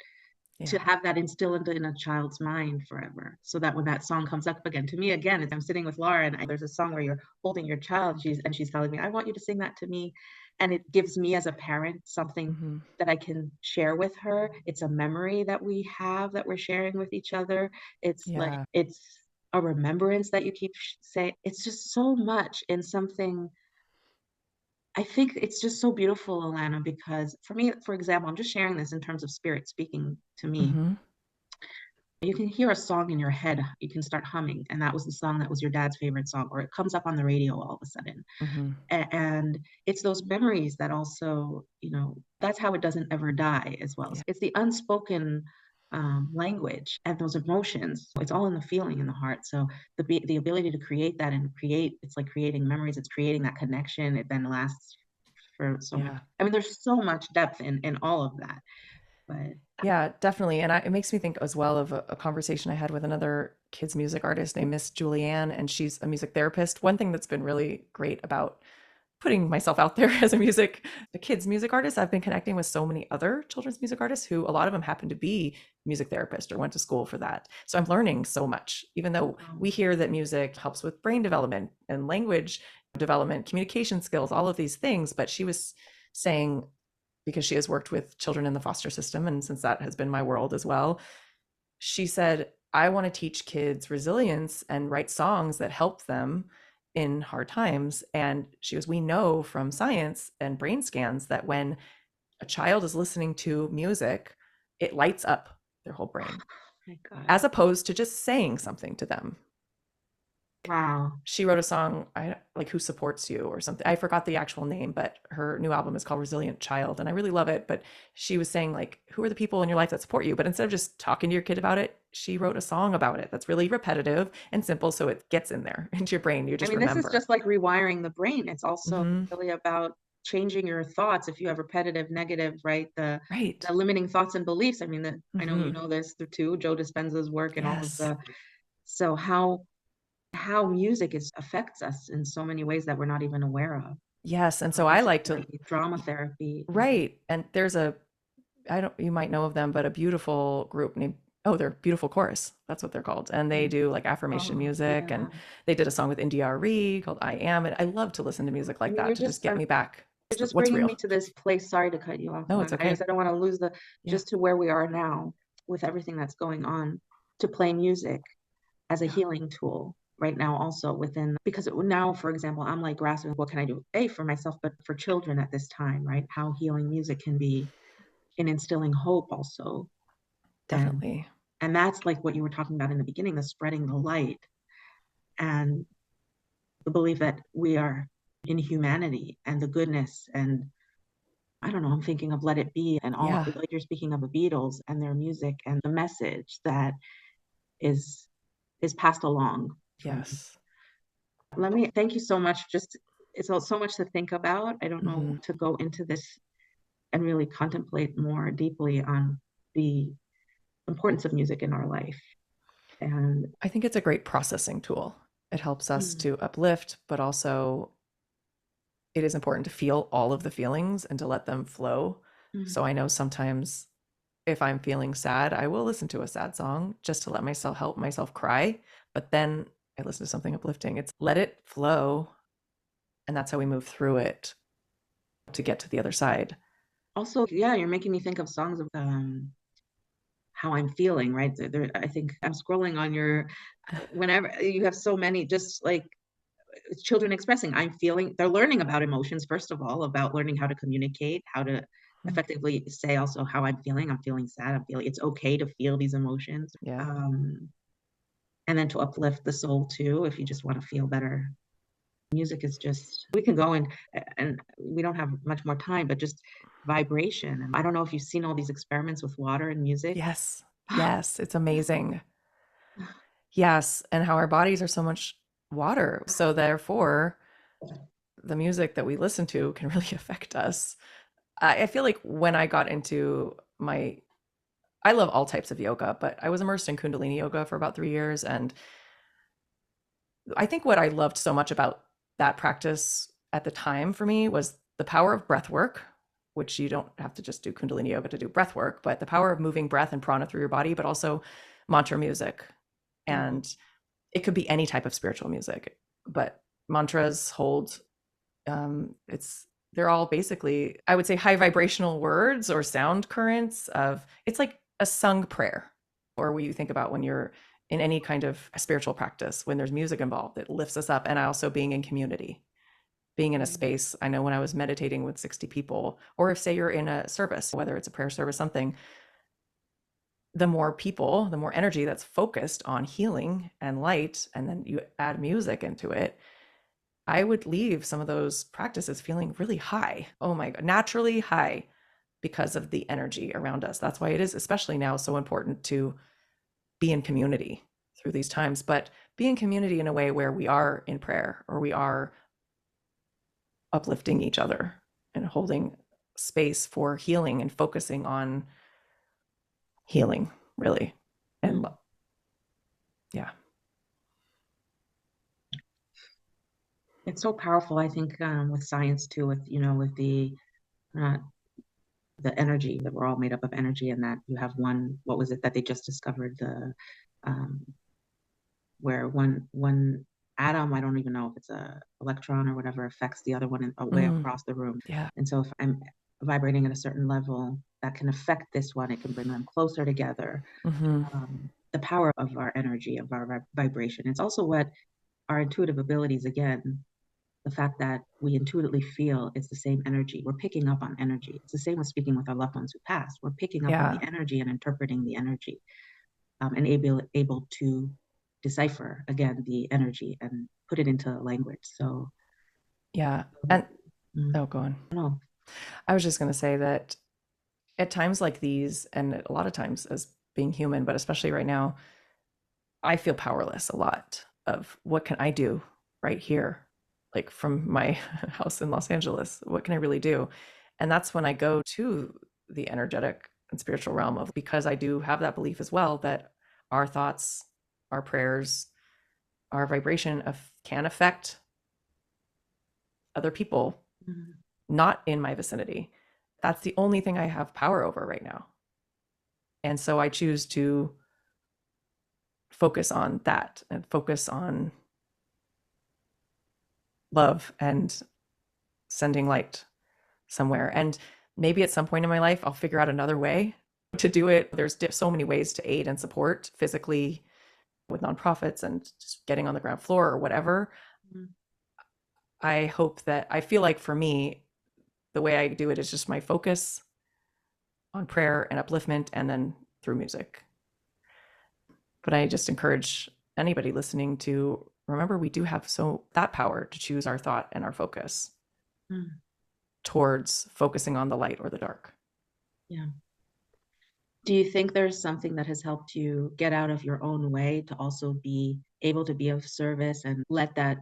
To Yeah. have that instilled in a child's mind forever, so that when that song comes up again, to me again, I'm sitting with Laura and there's a song where you're holding your child, she's telling me, I want you to sing that to me, and it gives me as a parent something Mm-hmm. that I can share with her. It's a memory that we have that we're sharing with each other. It's like Yeah. it's a remembrance that you keep say. It's just so much in something. I think it's just so beautiful, Alana, because for me, for example, I'm just sharing this in terms of spirit speaking to me. Mm-hmm. You can hear a song in your head, you can start humming, and that was the song that was your dad's favorite song, or it comes up on the radio all of a sudden. Mm-hmm. And it's those memories that also, that's how it doesn't ever die as well. Yeah. It's the unspoken language and those emotions. It's all in the feeling in the heart. So the ability to create that and create, it's like creating memories. It's creating that connection. It then lasts for so much. Yeah. I mean, there's so much depth in all of that. But Yeah, definitely. And it makes me think as well of a conversation I had with another kids music artist named Miss Julianne, and she's a music therapist. One thing that's been really great about putting myself out there as a kids music artist, I've been connecting with so many other children's music artists who a lot of them happen to be music therapists or went to school for that. So I'm learning so much, even though we hear that music helps with brain development and language development, communication skills, all of these things. But she was saying because she has worked with children in the foster system. And since that has been my world as well, she said, I want to teach kids resilience and write songs that help them in hard times. And she goes, we know from science and brain scans that when a child is listening to music, it lights up their whole Oh brain, my God. as opposed to just saying something to them. Wow. She wrote a song, I like Who Supports You or something. I forgot the actual name, but her new album is called Resilient Child, and I really love it. But she was saying, like, who are the people in your life that support you? But instead of just talking to your kid about it, she wrote a song about it that's really repetitive and simple, so it gets in there into your brain. You I just mean, this is remember. just like rewiring the brain. It's also Hmm. really about changing your thoughts. If you have repetitive, negative, right? Right. The limiting thoughts and beliefs. I mean, I know you Hmm. know this too, Joe Dispenza's work and all of Yes. so how music is affects us in so many ways that we're not even aware of. Yes. And so I Music like to, therapy, drama therapy. right. And there's a, I don't, you might know of them, but a beautiful group named, oh, they're Beautiful Chorus. That's what they're called. And they do like affirmation Oh, music. And yeah. they did a song with India Arie called I Am. And I love to listen to music I like mean, that to just get me back you're to just what's bringing me real. to this place. Sorry to cut you off, No, it's Alana. okay. I don't want to lose Yeah. just to where we are now with everything that's going on, to play music as a Yeah. healing tool right now also within, because now, for example, I'm like grasping, what can I do, for myself, but for children at this time, right? How healing music can be in instilling hope also. And Definitely. that's like what you were talking about in the beginning, the spreading the light and the belief that we are in humanity and the goodness. And I don't know, I'm thinking of Let It Be and all, Yeah. like you're speaking of the Beatles and their music and the message that is is passed along from. Yes. Let me thank you so much. Just it's so much to think about. I don't know Hmm. to go into this and really contemplate more deeply on the importance of music in our life. And I think it's a great processing tool. It helps us mm, to uplift, but also it is important to feel all of the feelings and to let them flow. mm. So I know sometimes if I'm feeling sad, I will listen to a sad song just to let myself help myself cry. But then I listen to something uplifting. It's let it flow. And that's how we move through it to get to the other side. Also, yeah, you're making me think of songs of how I'm feeling, right? I think I'm scrolling on your, whenever you have so many, just like children expressing, I'm feeling, they're learning about emotions, first of all, about learning how to communicate, how to Mm. effectively say also how I'm feeling. I'm feeling sad. I'm feeling, it's okay to feel these emotions. Yeah. And then to uplift the soul too, if you just want to feel better. Music is just, we can go and we don't have much more time, but just vibration. And I don't know if you've seen all these experiments with water and music. Yes. Yes. It's amazing. Yes. And how our bodies are so much water. So therefore, the music that we listen to can really affect us. I feel like when I got into my, I love all types of yoga, but I was immersed in Kundalini yoga for about 3 years. And I think what I loved so much about that practice at the time for me was the power of breath work, which you don't have to just do Kundalini yoga to do breath work, but the power of moving breath and prana through your body, but also mantra music. Mhm. And it could be any type of spiritual music, but mantras hold, it's, they're all basically, I would say, high vibrational words or sound currents of, it's like a sung prayer, or what you think about when you're in any kind of spiritual practice, when there's music involved, it lifts us up. And also being in community, being in a Mm. space. I know when I was meditating with 60 people, or if say you're in a service, whether it's a prayer service, something, the more people, the more energy that's focused on healing and light, and then you add music into it, I would leave some of those practices feeling really high. Oh my God, naturally high because of the energy around us. That's why it is, especially now, so important to be in community through these times, but be in community in a way where we are in prayer or we are uplifting each other and holding space for healing and focusing on healing, really. And Mm. yeah. It's so powerful, I think, with science too, with with uh, the energy that we're all made up of energy, and that you have one. What was it that they just discovered? The um, where one atom, I don't even know if it's a electron or whatever, affects the other one away Mm, across the room. yeah. And so if I'm vibrating at a certain level that can affect this one. It can bring them closer together. Hmm. The power of our energy, of our vibration. It's also what our intuitive abilities, again, the fact that we intuitively feel it's the same energy. We're picking up on energy. It's the same with speaking with our loved ones who passed. We're picking up on the Yeah. energy and interpreting the energy, and able to decipher again the energy and put it into language. So, Yeah. And mm, oh, go on. no. I was just going to say that at times like these, and a lot of times as being human, but especially right now, I feel powerless a lot of what can I do right here, like from my house in Los Angeles? What can I really do? And that's when I go to the energetic and spiritual realm of, because I do have that belief as well that our thoughts, our prayers, our vibration can affect other people Mm, not in my vicinity. That's the only thing I have power over right now. And so I choose to focus on that and focus on love and sending light somewhere. And maybe at some point in my life, I'll figure out another way to do it. There's so many ways to aid and support physically with nonprofits and just getting on the ground floor or whatever. mm, I hope that I feel like for me, the way I do it is just my focus on prayer and upliftment and then through music. But I just encourage anybody listening to remember we do have so that power to choose our thought and our focus mm. towards focusing on the light or the dark. Yeah. Do you think there's something that has helped you get out of your own way to also be able to be of service and let that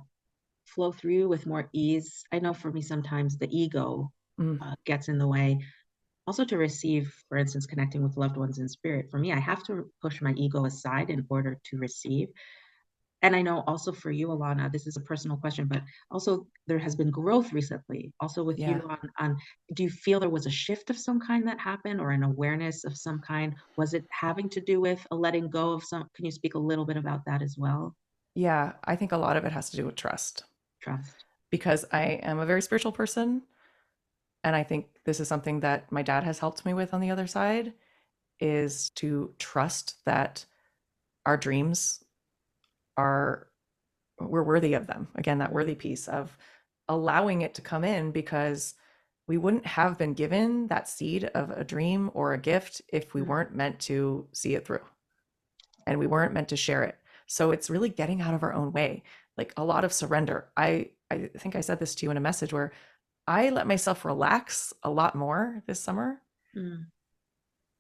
flow through you with more ease? I know for me, sometimes the ego Mm, gets in the way. Also, to receive, for instance, connecting with loved ones in spirit, for me, I have to push my ego aside in order to receive. And I know also for you, Alana, this is a personal question, but also there has been growth recently. Also with yeah. you on do you feel there was a shift of some kind that happened or an awareness of some kind? Was it having to do with a letting go of some? Can you speak a little bit about that as well? Yeah. I think a lot of it has to do with trust Trust. because I am a very spiritual person. And I think this is something that my dad has helped me with on the other side is to trust that our dreams are, we're worthy of them. Again, that worthy piece of allowing it to come in because we wouldn't have been given that seed of a dream or a gift if we Mm, weren't meant to see it through and we weren't meant to share it. So it's really getting out of our own way, like a lot of surrender. I think I said this to you in a message where I let myself relax a lot more this summer mm,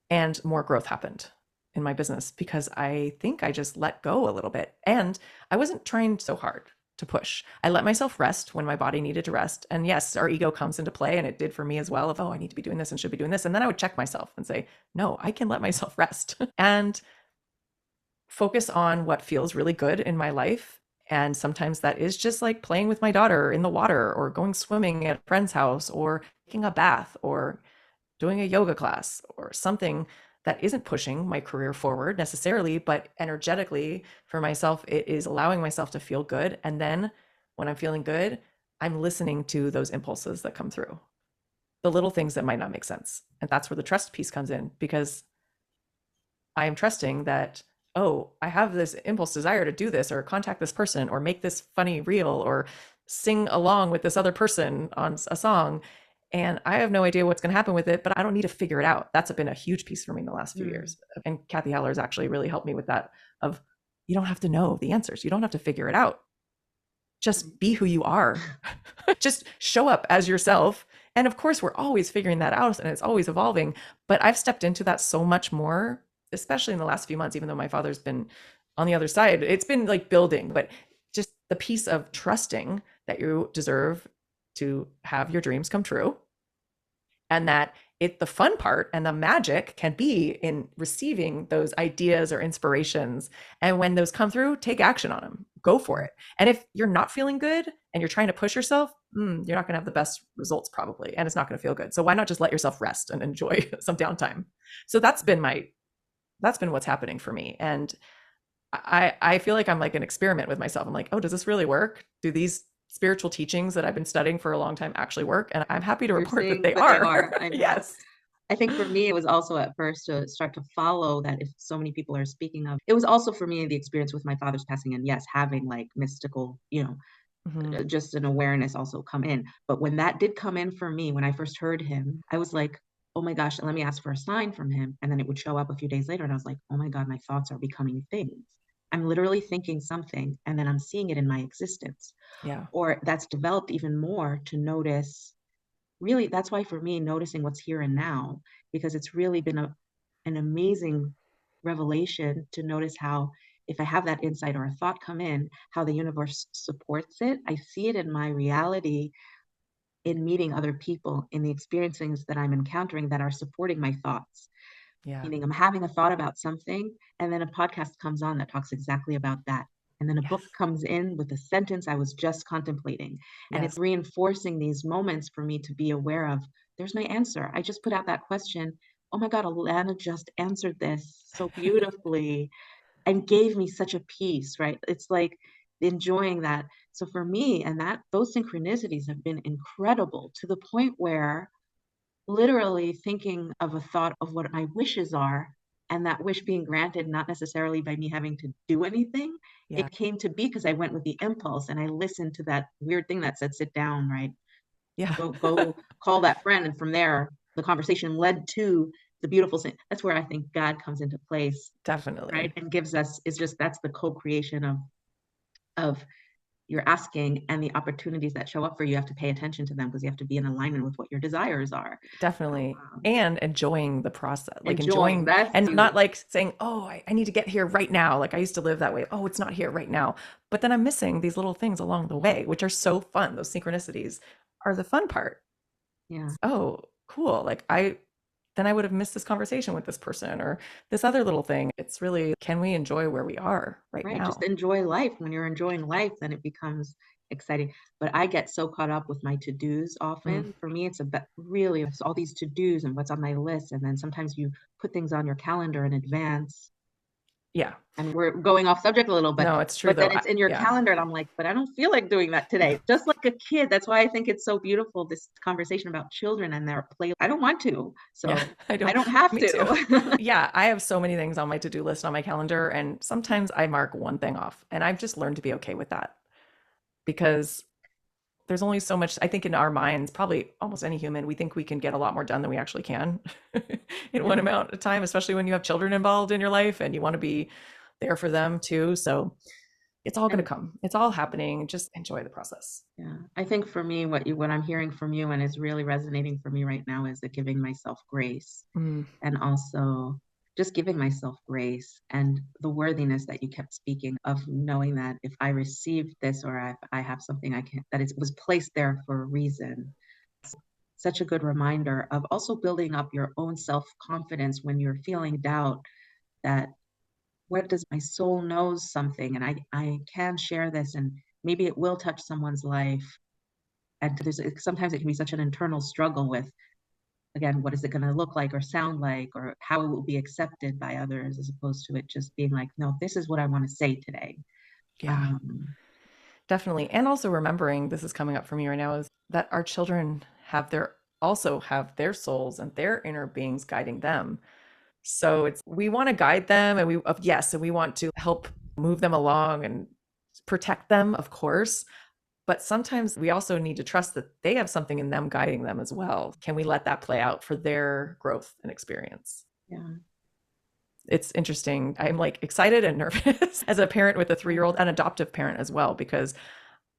and more growth happened in my business because I think I just let go a little bit and I wasn't trying so hard to push. I let myself rest when my body needed to rest. And yes, our ego comes into play and it did for me as well of, oh, I need to be doing this and should be doing this. And then I would check myself and say, no, I can let myself rest and focus on what feels really good in my life. And sometimes that is just like playing with my daughter in the water or going swimming at a friend's house or taking a bath or doing a yoga class or something that isn't pushing my career forward necessarily, but energetically for myself, it is allowing myself to feel good. And then when I'm feeling good, I'm listening to those impulses that come through, the little things that might not make sense. And that's where the trust piece comes in because I am trusting that, oh, I have this impulse desire to do this or contact this person or make this funny reel or sing along with this other person on a song. And I have no idea what's going to happen with it, but I don't need to figure it out. That's been a huge piece for me in the last few mm, years. And Kathy Haller's actually really helped me with that of you don't have to know the answers. You don't have to figure it out. right. Just be who you are. Just show up as yourself. And of course, we're always figuring that out and it's always evolving. But I've stepped into that so much more, especially in the last few months, even though my father's been on the other side. It's been like building, but just the piece of trusting that you deserve to have your dreams come true and that the fun part and the magic can be in receiving those ideas or inspirations, and when those come through, take action on them, go for Mm, it. And if you're not feeling good and you're trying to push yourself, you're not going to have the best results probably, and it's not going to feel good. So why not just let yourself rest and enjoy some downtime? So that's been what's happening for me. And I feel like I'm like an experiment with myself. I'm like, oh, does this really work? Do these spiritual teachings that I've been studying for a long time actually work. And I'm happy to You're report that saying they that they are. are. I know. Yes. I think for me, it was also at first to start to follow that if so many people are speaking of, it was also for me the experience with my father's passing and yes, having like mystical, Hmm. just an awareness also come in. But when that did come in for me, when I first heard him, I was like, oh my gosh, let me ask for a sign from him. And then it would show up a few days later. And I was like, oh my God, my thoughts are becoming things. I'm literally thinking something and then I'm seeing it in my existence. Yeah. Or that's developed even more to notice. Really, that's why for me, noticing what's here and now, because it's really been an amazing revelation to notice how if I have that insight or a thought come in, how the universe supports it. I see it in my reality in meeting other people, in the experiences that I'm encountering that are supporting my thoughts. Yeah. Meaning I'm having a thought about something, and then a podcast comes on that talks exactly about that. And then a Yes. book comes in with a sentence I was just contemplating. And it's Yes. reinforcing these moments for me to be aware of there's my answer. I just put out that question. Oh my God, Alana just answered this so beautifully and gave me such a peace, right? It's like enjoying that. So for me, and that those synchronicities have been incredible to the point where literally thinking of a thought of what my wishes are and that wish being granted not necessarily by me having to do anything. Yeah. It came to be because I went with the impulse and I listened to that weird thing that said sit down, right? Yeah. Go call that friend, and from there the conversation led to the beautiful thing. That's where I think God comes into place, right? Definitely. And gives us, it's just that's the co-creation of you're asking, and the opportunities that show up for you, you have to pay attention to them because you have to be in alignment with what your desires are. Definitely. And enjoying the process, like Enjoying, enjoying that's and not huge. like saying, oh, I need to get here right now. Like I used to live that way. Oh, it's not here right now. But then I'm missing these little things along the way, which are so fun. Those synchronicities are the fun part. Yeah, Oh, cool. Then I would have missed this conversation with this person or this other little thing. It's really, can we enjoy where we are right right. Just now? enjoy life. When you're enjoying life, then it becomes exciting. But I get so caught up with my to-dos Mm, often. For me, it's about really it's all these to-dos and what's on my list. And then sometimes you put things on your calendar in advance. yeah. And we're going off subject a little, No, it's true but though. then it's in your Yeah. calendar, and I'm like, but I don't feel like doing that today. Just like a kid. That's why I think it's so beautiful, this conversation about children and their play. I don't want to, Yeah, so I I don't. don't have Me too. to. Yeah, I have so many things on my to-do list on my calendar, and sometimes I mark one thing off, and I've just learned to be okay with that because there's only so much. I think in our minds, probably almost any human, we think we can get a lot more done than we actually can in one Yeah. amount of time, especially when you have children involved in your life and you want to be there for them too. So it's all going to And come. It's all happening. Just enjoy the process. yeah, I think for me, what I'm hearing from you and is really resonating for me right now is the giving myself grace, Mm, and also just giving myself grace and the worthiness that you kept speaking of, knowing that if I received this or if I have something I can, that it was placed there for a reason. Such a good reminder of also building up your own self-confidence when you're feeling doubt, that what does my soul knows something, and I can share this and maybe it will touch someone's life. And sometimes it can be such an internal struggle with, again, what is it going to look like or sound like or how it will be accepted by others, as opposed to it just being like, no, this is what I want to say today. yeah. um, Definitely. And also remembering this is coming up for me right now is that our children have their souls and their inner beings guiding them. So it's we want to guide them and yes, and we want to help move them along and protect them, of course. But sometimes we also need to trust that they have something in them guiding them as well. Can we let that play out for their growth and experience? yeah, It's interesting. I'm like excited and nervous as a parent with a 3-year-old, an adoptive parent as well, because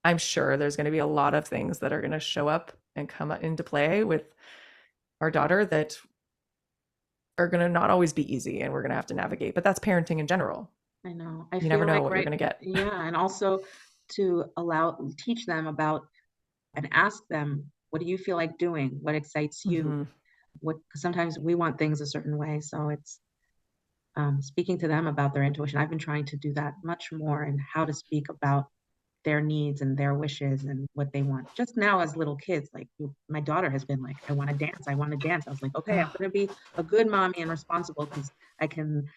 I'm sure there's going to be a lot of things that are going to show up and come into play with our daughter that are going to not always be easy and we're going to have to navigate. But that's parenting in general. I know. I You never feel know like what you're going to get. yeah, and also to teach them about and ask them, what do you feel like doing? What excites you? Hmm. What, 'cause sometimes we want things a certain way, so it's speaking to them about their intuition. I've been trying to do that much more, and how to speak about their needs and their wishes and what they want. Just now, as little kids, like my daughter has been like, I want to dance, I want to dance. I was like, okay, I'm Oh, going to be a good mommy and responsible because I can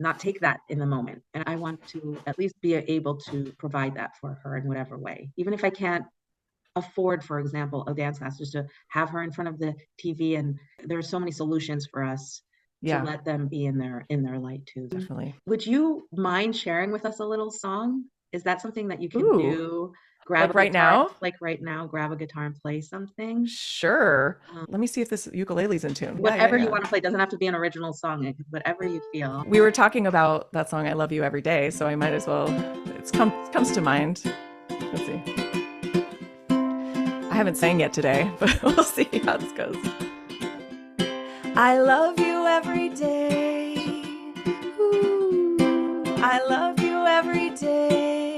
not take that in the moment. And I want to at least be able to provide that for her in whatever way. Even if I can't afford, for example, a dance class, just to have her in front of the TV. And there are so many solutions for us to Yeah, let them be in their light too. definitely. Would you mind sharing with us a little song? Is that something that you can Ooh, do? Grab like a right guitar, now? like right now, grab a guitar and play something. Sure. Um, Let me see if this ukulele's in tune. Yeah, yeah, whatever you yeah. want to play, doesn't have to be an original song. Whatever you feel. We were talking about that song "I Love You Every Day," so I might as well. Comes to mind. Let's see. I haven't sang yet today, but we'll see how this goes. I love you every day. Ooh, I love you every day.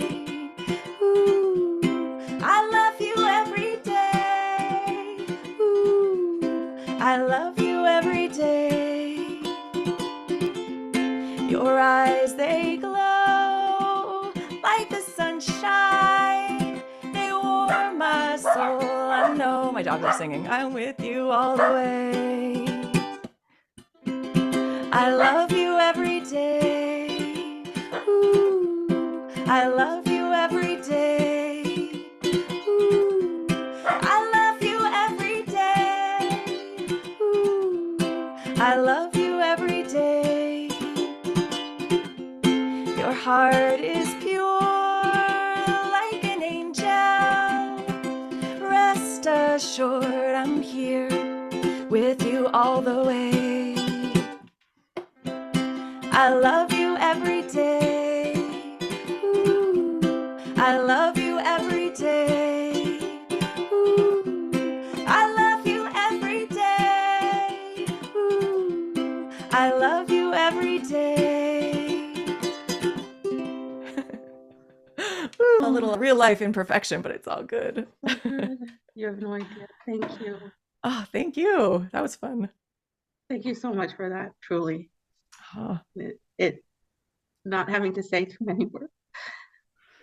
Ooh, I love you every day. Ooh, I love you every day. Your eyes, they glow like the sunshine. They warm my soul. I know my dogs are singing. I'm with you all the way. I love you every day. Ooh, I love you every day. Ooh, I love you every day. Ooh, I love you every day. Your heart is pure like an angel. Rest assured, I'm here with you all the way. I love you every day. Ooh, I love you every day. Ooh, I love you every day. Ooh, I love you every day. A little real life imperfection, but it's all good. So good. You have no idea. Thank you. Oh, thank you. That was fun. Thank you so much for that. Truly, Oh, it not having to say too many words.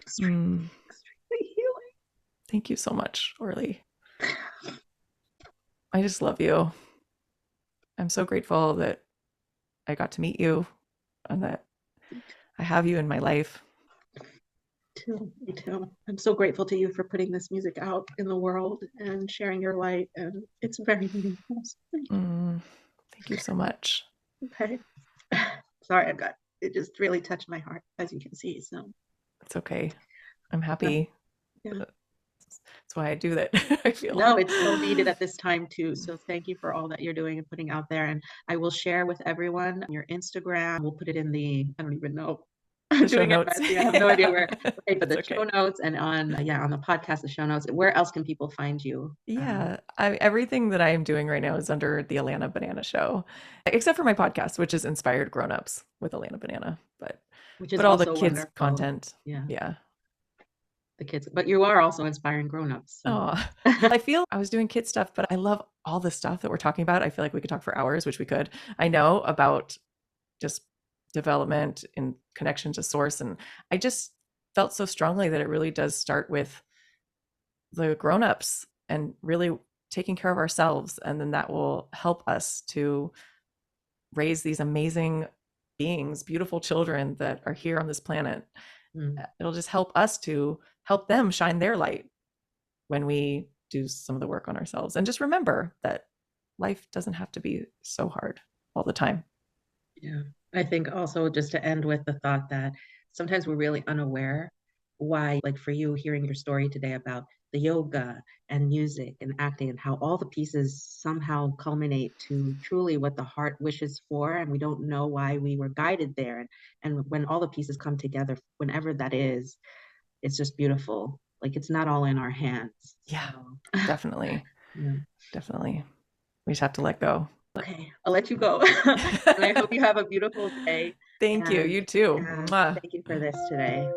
Extremely, extremely healing. thank you so much, Orly. I just love you. I'm so grateful that I got to meet you and that I have you in my life. Too, me too. I'm so grateful to you for putting this music out in the world and sharing your light. And it's very meaningful. So thank you. Thank you so much. Okay. Sorry, I got it just really touched my heart, as you can see. So It's okay. I'm happy. yeah. That's why I do that. I feel. No, it's so needed at this time too. So thank you for all that you're doing and putting out there. And I will share with everyone your Instagram. We'll put it in I don't even know. I'm The show doing it notes. messy. I have no idea Yeah, where. Okay, but it's the show okay. notes and on the podcast, the show notes. Where else can people find you? Yeah, everything that I am doing right now is under the Alana Banana Show, except for my podcast, which is Inspired Grown-ups with Alana Banana. Which is But all the also kids wonderful. content, Yeah, yeah. the kids. But you are also inspiring grown-ups. So. Oh, I feel I was doing kid stuff, but I love all the stuff that we're talking about. I feel like we could talk for hours, which we could. I know about just development and connection to source, and I just felt so strongly that it really does start with the grown-ups and really taking care of ourselves, and then that will help us to raise these amazing beings, beautiful children that are here on this planet. It'll just help us to help them shine their light when we do some of the work on ourselves. And just remember that life doesn't have to be so hard all the time. Yeah. I think also just to end with the thought that sometimes we're really unaware why, like for you, hearing your story today about the yoga and music and acting and how all the pieces somehow culminate to truly what the heart wishes for. And we don't know why we were guided there. And when all the pieces come together, whenever that is, it's just beautiful. Like it's not all in our hands. Yeah, So, definitely. yeah. Definitely. We just have to let go. Okay, I'll let you go. And I hope you have a beautiful day. Thank you. And You too. yeah, Mwah. thank you for this today.